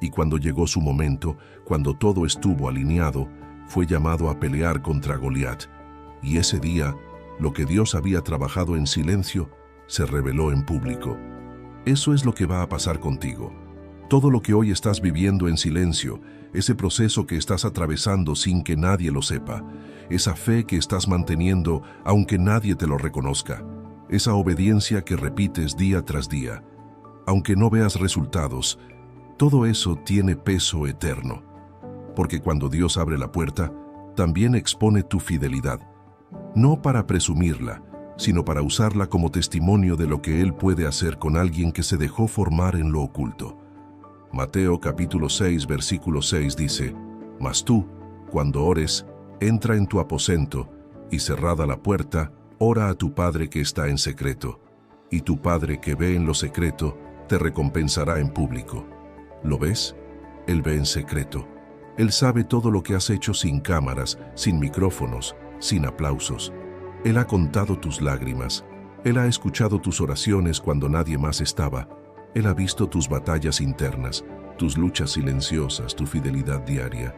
Y cuando llegó su momento, cuando todo estuvo alineado, fue llamado a pelear contra Goliat. Y ese día, lo que Dios había trabajado en silencio, se reveló en público. Eso es lo que va a pasar contigo. Todo lo que hoy estás viviendo en silencio, ese proceso que estás atravesando sin que nadie lo sepa, esa fe que estás manteniendo aunque nadie te lo reconozca, esa obediencia que repites día tras día, aunque no veas resultados, todo eso tiene peso eterno. Porque cuando Dios abre la puerta, también expone tu fidelidad, no para presumirla, sino para usarla como testimonio de lo que Él puede hacer con alguien que se dejó formar en lo oculto. Mateo capítulo 6, versículo 6 dice, «Mas tú, cuando ores, entra en tu aposento, y cerrada la puerta, ora a tu Padre que está en secreto, y tu Padre que ve en lo secreto, te recompensará en público». ¿Lo ves? Él ve en secreto. Él sabe todo lo que has hecho sin cámaras, sin micrófonos, sin aplausos. Él ha contado tus lágrimas. Él ha escuchado tus oraciones cuando nadie más estaba. Él ha visto tus batallas internas, tus luchas silenciosas, tu fidelidad diaria.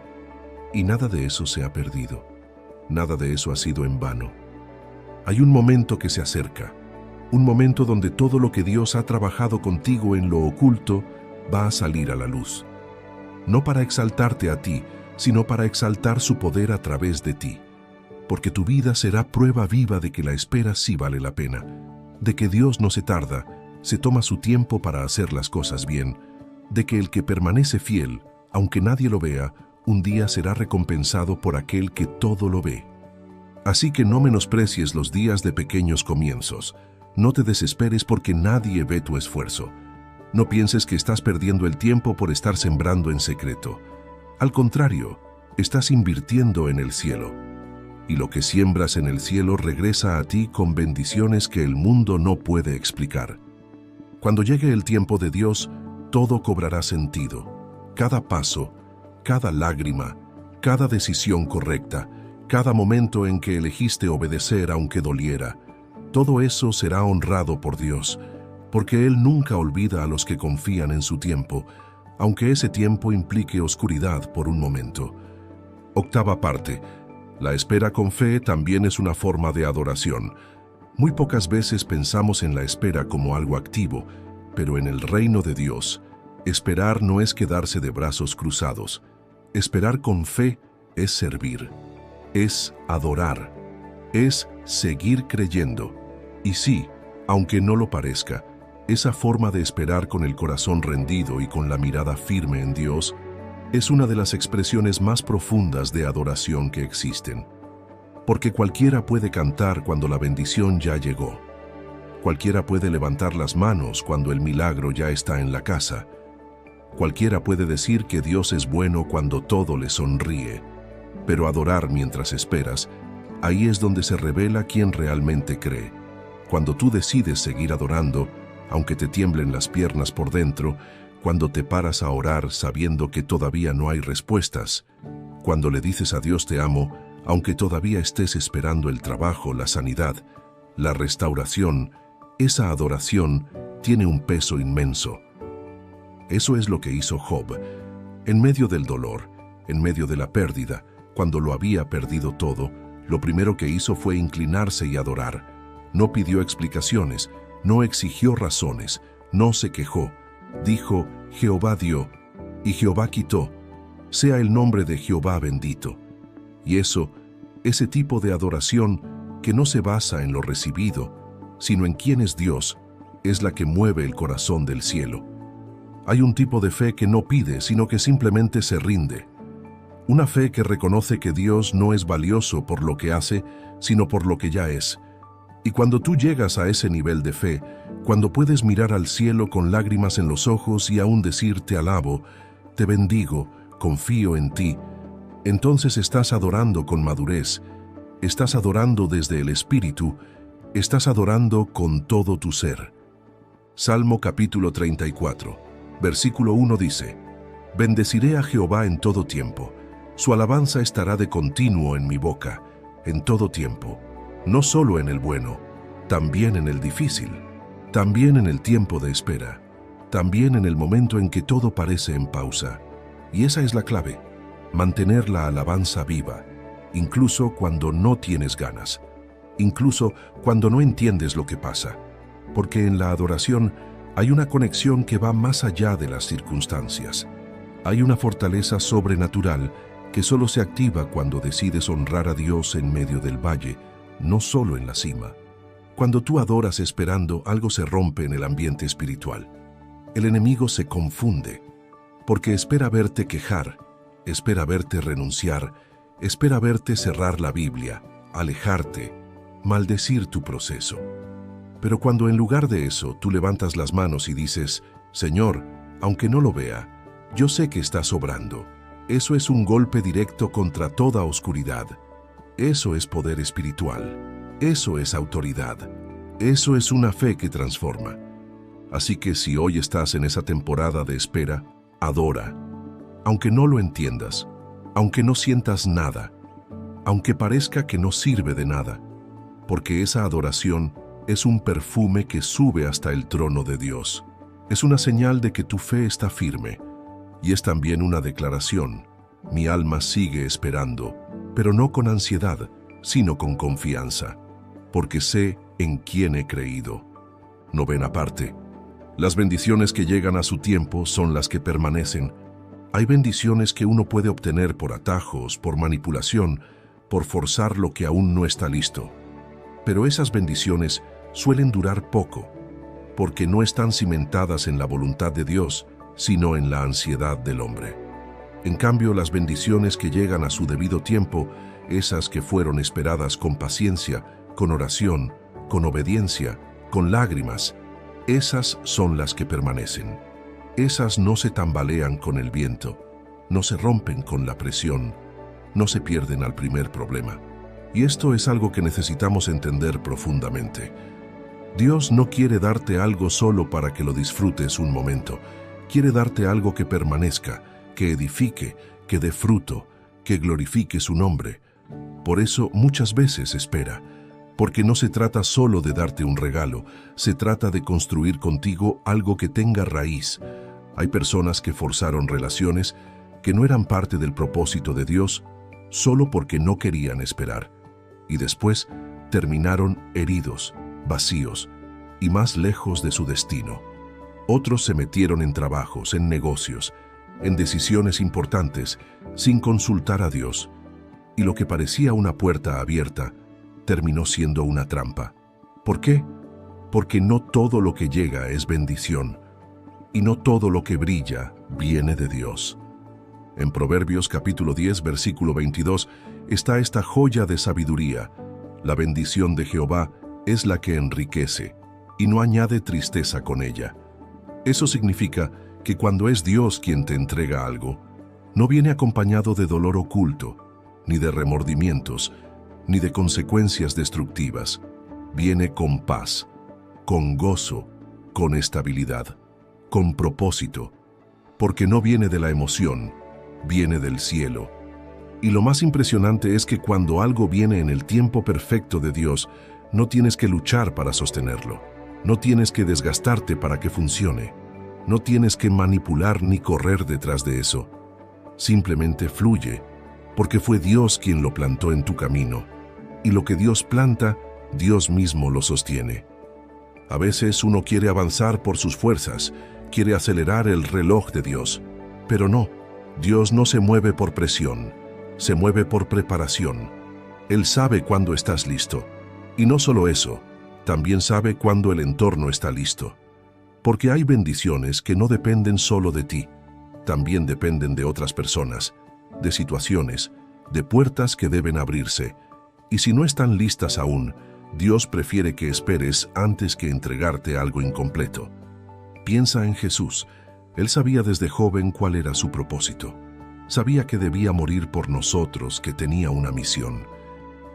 Y nada de eso se ha perdido. Nada de eso ha sido en vano. Hay un momento que se acerca. Un momento donde todo lo que Dios ha trabajado contigo en lo oculto va a salir a la luz. No para exaltarte a ti, sino para exaltar su poder a través de ti. Porque tu vida será prueba viva de que la espera sí vale la pena, de que Dios no se tarda, se toma su tiempo para hacer las cosas bien, de que el que permanece fiel, aunque nadie lo vea, un día será recompensado por aquel que todo lo ve. Así que no menosprecies los días de pequeños comienzos. No te desesperes porque nadie ve tu esfuerzo. No pienses que estás perdiendo el tiempo por estar sembrando en secreto. Al contrario, estás invirtiendo en el cielo. Y lo que siembras en el cielo regresa a ti con bendiciones que el mundo no puede explicar. Cuando llegue el tiempo de Dios, todo cobrará sentido. Cada paso, cada lágrima, cada decisión correcta, cada momento en que elegiste obedecer aunque doliera, todo eso será honrado por Dios, porque Él nunca olvida a los que confían en su tiempo, aunque ese tiempo implique oscuridad por un momento. Octava parte. La espera con fe también es una forma de adoración. Muy pocas veces pensamos en la espera como algo activo, pero en el reino de Dios, esperar no es quedarse de brazos cruzados. Esperar con fe es servir, es adorar, es seguir creyendo. Y sí, aunque no lo parezca, esa forma de esperar con el corazón rendido y con la mirada firme en Dios es una de las expresiones más profundas de adoración que existen. Porque cualquiera puede cantar cuando la bendición ya llegó. Cualquiera puede levantar las manos cuando el milagro ya está en la casa. Cualquiera puede decir que Dios es bueno cuando todo le sonríe. Pero adorar mientras esperas, ahí es donde se revela quién realmente cree. Cuando tú decides seguir adorando, aunque te tiemblen las piernas por dentro, cuando te paras a orar sabiendo que todavía no hay respuestas, cuando le dices a Dios te amo, aunque todavía estés esperando el trabajo, la sanidad, la restauración, esa adoración tiene un peso inmenso. Eso es lo que hizo Job. En medio del dolor, en medio de la pérdida, cuando lo había perdido todo, lo primero que hizo fue inclinarse y adorar. No pidió explicaciones, no exigió razones, no se quejó. Dijo, Jehová dio, y Jehová quitó. Sea el nombre de Jehová bendito. Y ese tipo de adoración que no se basa en lo recibido, sino en quién es Dios, es la que mueve el corazón del cielo. Hay un tipo de fe que no pide, sino que simplemente se rinde. Una fe que reconoce que Dios no es valioso por lo que hace, sino por lo que ya es. Y cuando tú llegas a ese nivel de fe, cuando puedes mirar al cielo con lágrimas en los ojos y aún decir te alabo, te bendigo, confío en ti, entonces estás adorando con madurez, estás adorando desde el Espíritu, estás adorando con todo tu ser. Salmo capítulo 34, versículo 1 dice, Bendeciré a Jehová en todo tiempo, su alabanza estará de continuo en mi boca, en todo tiempo. No solo en el bueno, también en el difícil, también en el tiempo de espera, también en el momento en que todo parece en pausa. Y esa es la clave, mantener la alabanza viva, incluso cuando no tienes ganas, incluso cuando no entiendes lo que pasa, porque en la adoración hay una conexión que va más allá de las circunstancias. Hay una fortaleza sobrenatural que solo se activa cuando decides honrar a Dios en medio del valle, no solo en la cima. Cuando tú adoras esperando, algo se rompe en el ambiente espiritual. El enemigo se confunde, porque espera verte quejar, espera verte renunciar, espera verte cerrar la Biblia, alejarte, maldecir tu proceso. Pero cuando en lugar de eso tú levantas las manos y dices, Señor, aunque no lo vea, yo sé que estás obrando. Eso es un golpe directo contra toda oscuridad. Eso es poder espiritual. Eso es autoridad. Eso es una fe que transforma. Así que si hoy estás en esa temporada de espera, adora. Aunque no lo entiendas, aunque no sientas nada, aunque parezca que no sirve de nada, porque esa adoración es un perfume que sube hasta el trono de Dios. Es una señal de que tu fe está firme, y es también una declaración. Mi alma sigue esperando, pero no con ansiedad, sino con confianza, porque sé en quién he creído. Novena parte. Las bendiciones que llegan a su tiempo son las que permanecen. Hay bendiciones que uno puede obtener por atajos, por manipulación, por forzar lo que aún no está listo. Pero esas bendiciones suelen durar poco, porque no están cimentadas en la voluntad de Dios, sino en la ansiedad del hombre. En cambio, las bendiciones que llegan a su debido tiempo, esas que fueron esperadas con paciencia, con oración, con obediencia, con lágrimas, esas son las que permanecen. Esas no se tambalean con el viento, no se rompen con la presión, no se pierden al primer problema. Y esto es algo que necesitamos entender profundamente. Dios no quiere darte algo solo para que lo disfrutes un momento. Quiere darte algo que permanezca, que edifique, que dé fruto, que glorifique su nombre. Por eso muchas veces espera, porque no se trata solo de darte un regalo, se trata de construir contigo algo que tenga raíz, Hay personas que forzaron relaciones que no eran parte del propósito de Dios solo porque no querían esperar, y después terminaron heridos, vacíos y más lejos de su destino. Otros se metieron en trabajos, en negocios, en decisiones importantes, sin consultar a Dios, y lo que parecía una puerta abierta terminó siendo una trampa. ¿Por qué? Porque no todo lo que llega es bendición, y no todo lo que brilla viene de Dios. En Proverbios capítulo 10, versículo 22, está esta joya de sabiduría: la bendición de Jehová es la que enriquece, y no añade tristeza con ella. Eso significa que cuando es Dios quien te entrega algo, no viene acompañado de dolor oculto, ni de remordimientos, ni de consecuencias destructivas. Viene con paz, con gozo, con estabilidad, con propósito, porque no viene de la emoción, viene del cielo. Y lo más impresionante es que cuando algo viene en el tiempo perfecto de Dios, no tienes que luchar para sostenerlo, no tienes que desgastarte para que funcione, no tienes que manipular ni correr detrás de eso. Simplemente fluye, porque fue Dios quien lo plantó en tu camino, y lo que Dios planta, Dios mismo lo sostiene. A veces uno quiere avanzar por sus fuerzas, quiere acelerar el reloj de Dios, pero no, Dios no se mueve por presión, se mueve por preparación. Él sabe cuándo estás listo, y no solo eso, también sabe cuándo el entorno está listo. Porque hay bendiciones que no dependen solo de ti, también dependen de otras personas, de situaciones, de puertas que deben abrirse, y si no están listas aún, Dios prefiere que esperes antes que entregarte algo incompleto. Piensa en Jesús. Él sabía desde joven cuál era su propósito. Sabía que debía morir por nosotros, que tenía una misión,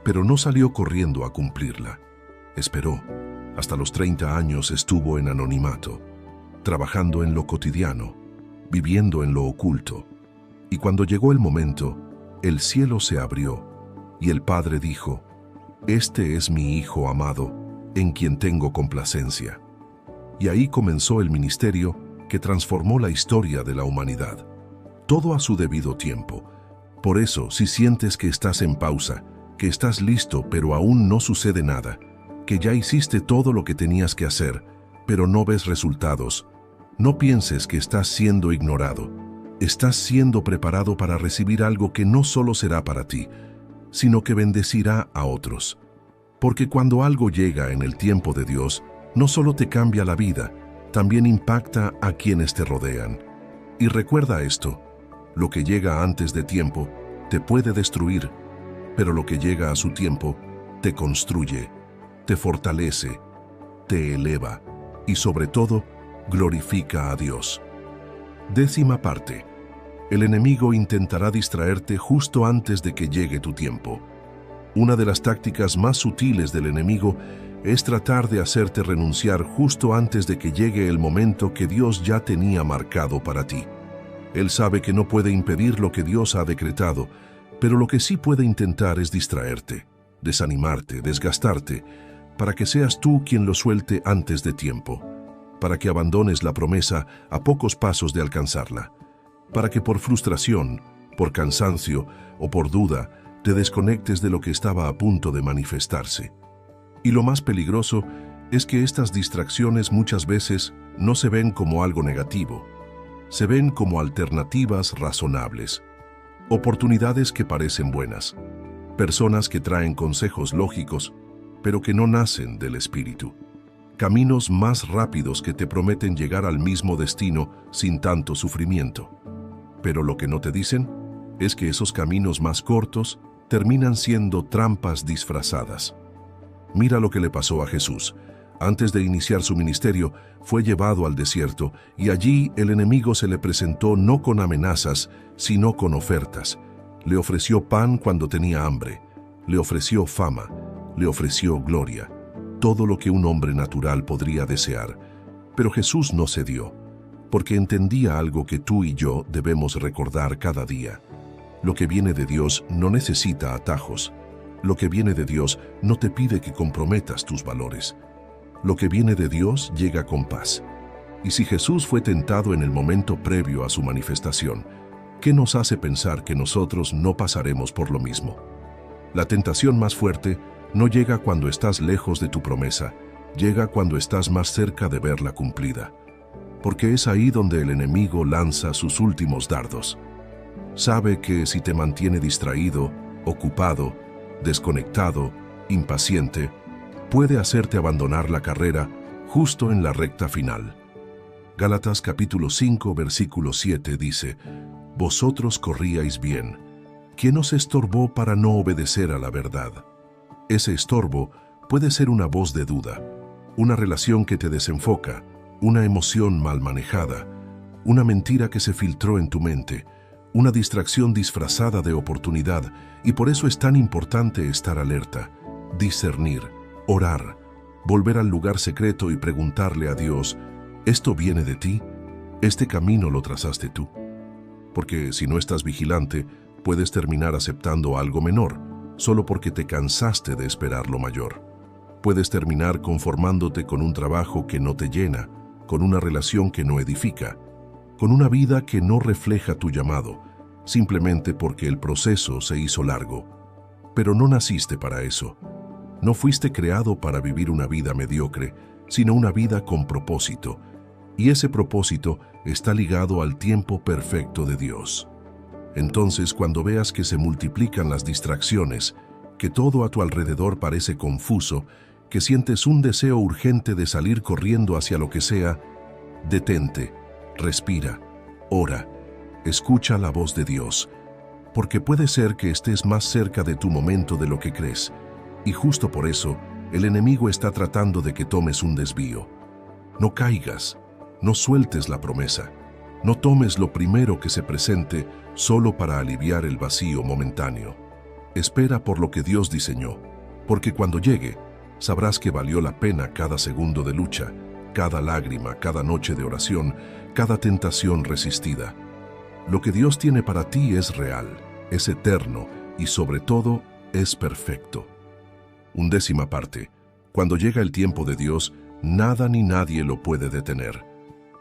pero no salió corriendo a cumplirla. Esperó. Hasta los 30 años estuvo en anonimato, trabajando en lo cotidiano, viviendo en lo oculto. Y cuando llegó el momento, el cielo se abrió y el Padre dijo: «Este es mi Hijo amado, en quien tengo complacencia». Y ahí comenzó el ministerio que transformó la historia de la humanidad. Todo a su debido tiempo. Por eso, si sientes que estás en pausa, que estás listo pero aún no sucede nada, que ya hiciste todo lo que tenías que hacer, pero no ves resultados, no pienses que estás siendo ignorado. Estás siendo preparado para recibir algo que no solo será para ti, sino que bendecirá a otros. Porque cuando algo llega en el tiempo de Dios, no solo te cambia la vida, también impacta a quienes te rodean. Y recuerda esto: lo que llega antes de tiempo te puede destruir, pero lo que llega a su tiempo te construye, te fortalece, te eleva y sobre todo glorifica a Dios. 10ª parte. El enemigo intentará distraerte justo antes de que llegue tu tiempo. Una de las tácticas más sutiles del enemigo es tratar de hacerte renunciar justo antes de que llegue el momento que Dios ya tenía marcado para ti. Él sabe que no puede impedir lo que Dios ha decretado, pero lo que sí puede intentar es distraerte, desanimarte, desgastarte, para que seas tú quien lo suelte antes de tiempo, para que abandones la promesa a pocos pasos de alcanzarla, para que por frustración, por cansancio o por duda te desconectes de lo que estaba a punto de manifestarse. Y lo más peligroso es que estas distracciones muchas veces no se ven como algo negativo, se ven como alternativas razonables, oportunidades que parecen buenas, personas que traen consejos lógicos, pero que no nacen del Espíritu, caminos más rápidos que te prometen llegar al mismo destino sin tanto sufrimiento. Pero lo que no te dicen es que esos caminos más cortos terminan siendo trampas disfrazadas. Mira lo que le pasó a Jesús. Antes de iniciar su ministerio, fue llevado al desierto y allí el enemigo se le presentó no con amenazas, sino con ofertas. Le ofreció pan cuando tenía hambre, le ofreció fama, le ofreció gloria, todo lo que un hombre natural podría desear. Pero Jesús no cedió, porque entendía algo que tú y yo debemos recordar cada día. Lo que viene de Dios no necesita atajos. Lo que viene de Dios no te pide que comprometas tus valores. Lo que viene de Dios llega con paz. Y si Jesús fue tentado en el momento previo a su manifestación, ¿qué nos hace pensar que nosotros no pasaremos por lo mismo? La tentación más fuerte no llega cuando estás lejos de tu promesa, llega cuando estás más cerca de verla cumplida. Porque es ahí donde el enemigo lanza sus últimos dardos. Sabe que si te mantiene distraído, ocupado, desconectado, impaciente, puede hacerte abandonar la carrera justo en la recta final. Gálatas capítulo 5, versículo 7 dice: «Vosotros corríais bien. ¿Quién os estorbó para no obedecer a la verdad?». Ese estorbo puede ser una voz de duda, una relación que te desenfoca, una emoción mal manejada, una mentira que se filtró en tu mente, una distracción disfrazada de oportunidad, y por eso es tan importante estar alerta, discernir, orar, volver al lugar secreto y preguntarle a Dios: ¿esto viene de ti? ¿Este camino lo trazaste tú? Porque si no estás vigilante, puedes terminar aceptando algo menor, solo porque te cansaste de esperar lo mayor. Puedes terminar conformándote con un trabajo que no te llena, con una relación que no edifica, con una vida que no refleja tu llamado, simplemente porque el proceso se hizo largo. Pero no naciste para eso. No fuiste creado para vivir una vida mediocre, sino una vida con propósito. Y ese propósito está ligado al tiempo perfecto de Dios. Entonces, cuando veas que se multiplican las distracciones, que todo a tu alrededor parece confuso, que sientes un deseo urgente de salir corriendo hacia lo que sea, detente, respira, ora, escucha la voz de Dios, porque puede ser que estés más cerca de tu momento de lo que crees, y justo por eso el enemigo está tratando de que tomes un desvío. No caigas, no sueltes la promesa, no tomes lo primero que se presente solo para aliviar el vacío momentáneo. Espera por lo que Dios diseñó, porque cuando llegue, sabrás que valió la pena cada segundo de lucha, cada lágrima, cada noche de oración, cada tentación resistida. Lo que Dios tiene para ti es real, es eterno y sobre todo es perfecto. 1/10 parte. Cuando llega el tiempo de Dios, nada ni nadie lo puede detener.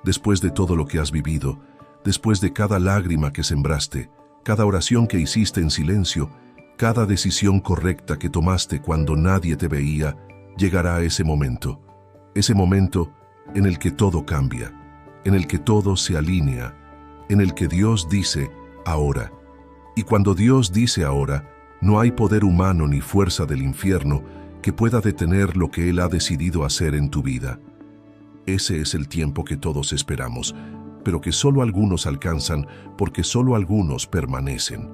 Después de todo lo que has vivido, después de cada lágrima que sembraste, cada oración que hiciste en silencio, cada decisión correcta que tomaste cuando nadie te veía, llegará ese momento en el que todo cambia, en el que todo se alinea, en el que Dios dice ahora. Y cuando Dios dice ahora, no hay poder humano ni fuerza del infierno que pueda detener lo que Él ha decidido hacer en tu vida. Ese es el tiempo que todos esperamos, pero que solo algunos alcanzan porque solo algunos permanecen.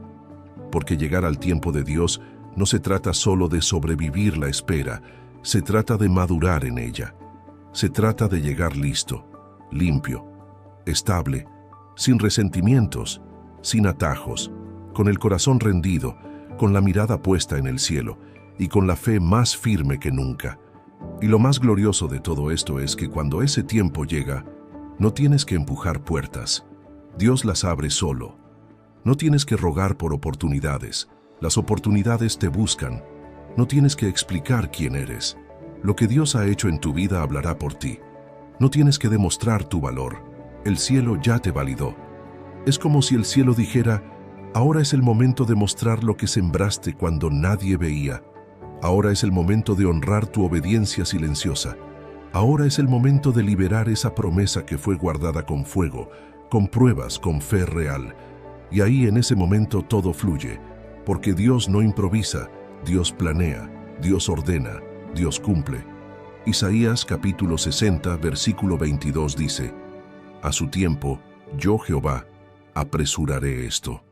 Porque llegar al tiempo de Dios no se trata solo de sobrevivir la espera, se trata de madurar en ella. Se trata de llegar listo, limpio, estable, sin resentimientos, sin atajos, con el corazón rendido, con la mirada puesta en el cielo y con la fe más firme que nunca. Y lo más glorioso de todo esto es que cuando ese tiempo llega, no tienes que empujar puertas. Dios las abre solo. No tienes que rogar por oportunidades. Las oportunidades te buscan. No tienes que explicar quién eres. Lo que Dios ha hecho en tu vida hablará por ti. No tienes que demostrar tu valor. El cielo ya te validó. Es como si el cielo dijera: ahora es el momento de mostrar lo que sembraste cuando nadie veía. Ahora es el momento de honrar tu obediencia silenciosa. Ahora es el momento de liberar esa promesa que fue guardada con fuego, con pruebas, con fe real. Y ahí en ese momento todo fluye, porque Dios no improvisa, Dios planea, Dios ordena, Dios cumple. Isaías capítulo 60, versículo 22 dice: a su tiempo, yo Jehová, apresuraré esto.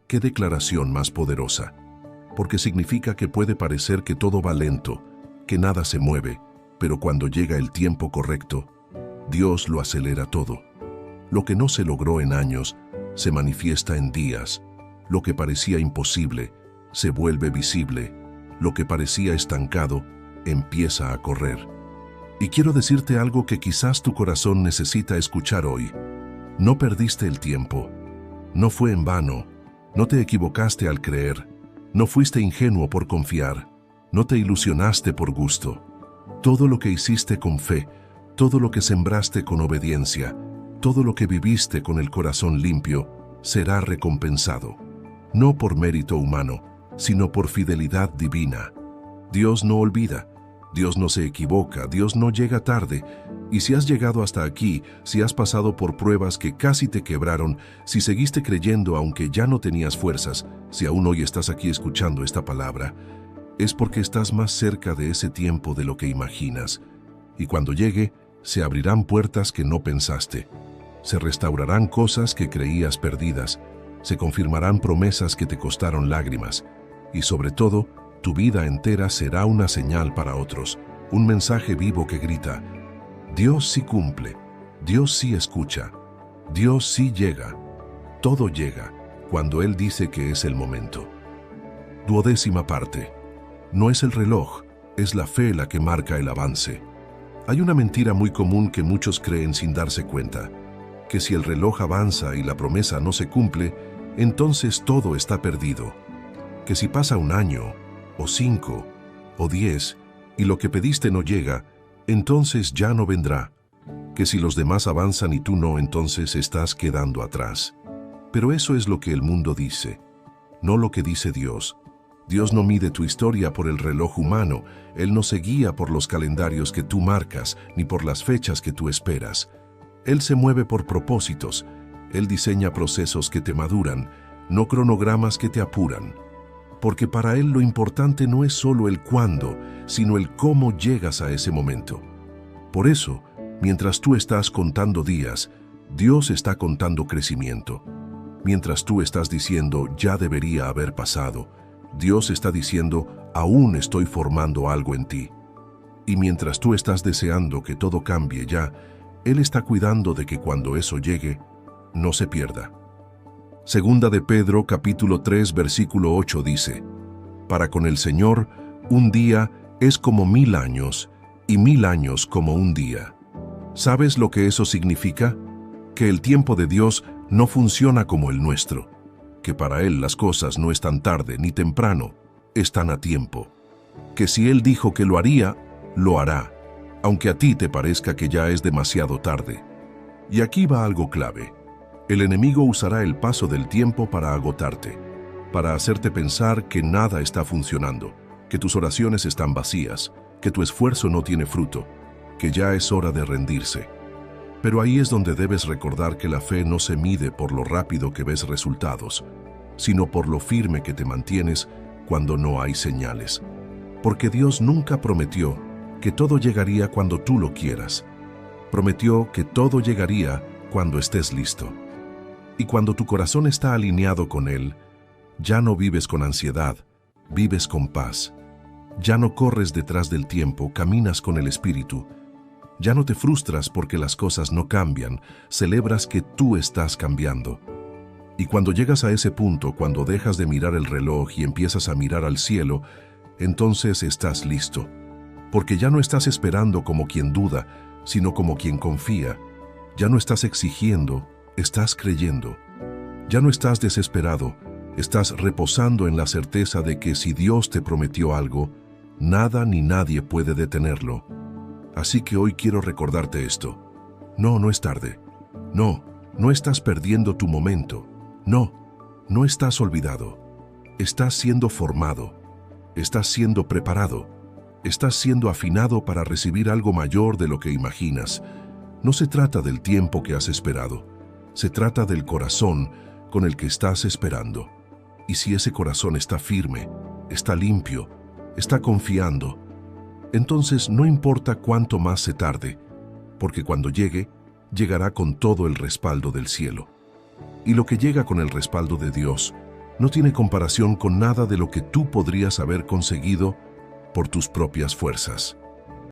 ¡Qué declaración más poderosa! Porque significa que puede parecer que todo va lento, que nada se mueve, pero cuando llega el tiempo correcto, Dios lo acelera todo. Lo que no se logró en años, se manifiesta en días. Lo que parecía imposible, se vuelve visible. Lo que parecía estancado, empieza a correr. Y quiero decirte algo que quizás tu corazón necesita escuchar hoy. No perdiste el tiempo. No fue en vano. No te equivocaste al creer. No fuiste ingenuo por confiar. No te ilusionaste por gusto. Todo lo que hiciste con fe, todo lo que sembraste con obediencia, todo lo que viviste con el corazón limpio, será recompensado, no por mérito humano, sino por fidelidad divina. Dios no olvida, Dios no se equivoca, Dios no llega tarde, y si has llegado hasta aquí, si has pasado por pruebas que casi te quebraron, si seguiste creyendo aunque ya no tenías fuerzas, si aún hoy estás aquí escuchando esta palabra, es porque estás más cerca de ese tiempo de lo que imaginas, y cuando llegue, se abrirán puertas que no pensaste, se restaurarán cosas que creías perdidas, se confirmarán promesas que te costaron lágrimas, y sobre todo, tu vida entera será una señal para otros, un mensaje vivo que grita: Dios sí cumple, Dios sí escucha, Dios sí llega. Todo llega cuando Él dice que es el momento. 12ª parte. No es el reloj, es la fe la que marca el avance. Hay una mentira muy común que muchos creen sin darse cuenta, que si el reloj avanza y la promesa no se cumple, entonces todo está perdido. Que si pasa un año, o 5, o 10, y lo que pediste no llega, entonces ya no vendrá. Que si los demás avanzan y tú no, entonces estás quedando atrás. Pero eso es lo que el mundo dice, no lo que dice Dios. Dios no mide tu historia por el reloj humano, Él no se guía por los calendarios que tú marcas, ni por las fechas que tú esperas. Él se mueve por propósitos, Él diseña procesos que te maduran, no cronogramas que te apuran. Porque para Él lo importante no es solo el cuándo, sino el cómo llegas a ese momento. Por eso, mientras tú estás contando días, Dios está contando crecimiento. Mientras tú estás diciendo, ya debería haber pasado, Dios está diciendo, aún estoy formando algo en ti. Y mientras tú estás deseando que todo cambie ya, Él está cuidando de que cuando eso llegue, no se pierda. Segunda de Pedro, capítulo 3, versículo 8 dice: Para con el Señor, un día es como 1000 años, y 1000 años como un día. ¿Sabes lo que eso significa? Que el tiempo de Dios no funciona como el nuestro, que para Él las cosas no están tarde ni temprano, están a tiempo. Que si Él dijo que lo haría, lo hará, aunque a ti te parezca que ya es demasiado tarde. Y aquí va algo clave. El enemigo usará el paso del tiempo para agotarte, para hacerte pensar que nada está funcionando, que tus oraciones están vacías, que tu esfuerzo no tiene fruto, que ya es hora de rendirse. Pero ahí es donde debes recordar que la fe no se mide por lo rápido que ves resultados, sino por lo firme que te mantienes cuando no hay señales. Porque Dios nunca prometió que todo llegaría cuando tú lo quieras. Prometió que todo llegaría cuando estés listo. Y cuando tu corazón está alineado con Él, ya no vives con ansiedad, vives con paz. Ya no corres detrás del tiempo, caminas con el Espíritu. Ya no te frustras porque las cosas no cambian, celebras que tú estás cambiando. Y cuando llegas a ese punto, cuando dejas de mirar el reloj y empiezas a mirar al cielo, entonces estás listo. Porque ya no estás esperando como quien duda, sino como quien confía. Ya no estás exigiendo, estás creyendo. Ya no estás desesperado, estás reposando en la certeza de que si Dios te prometió algo, nada ni nadie puede detenerlo. Así que hoy quiero recordarte esto. No es tarde. No estás perdiendo tu momento. No estás olvidado. Estás siendo formado. Estás siendo preparado. Estás siendo afinado para recibir algo mayor de lo que imaginas. No se trata del tiempo que has esperado. Se trata del corazón con el que estás esperando. Y si ese corazón está firme, está limpio, está confiando, entonces no importa cuánto más se tarde, porque cuando llegue, llegará con todo el respaldo del cielo. Y lo que llega con el respaldo de Dios no tiene comparación con nada de lo que tú podrías haber conseguido por tus propias fuerzas.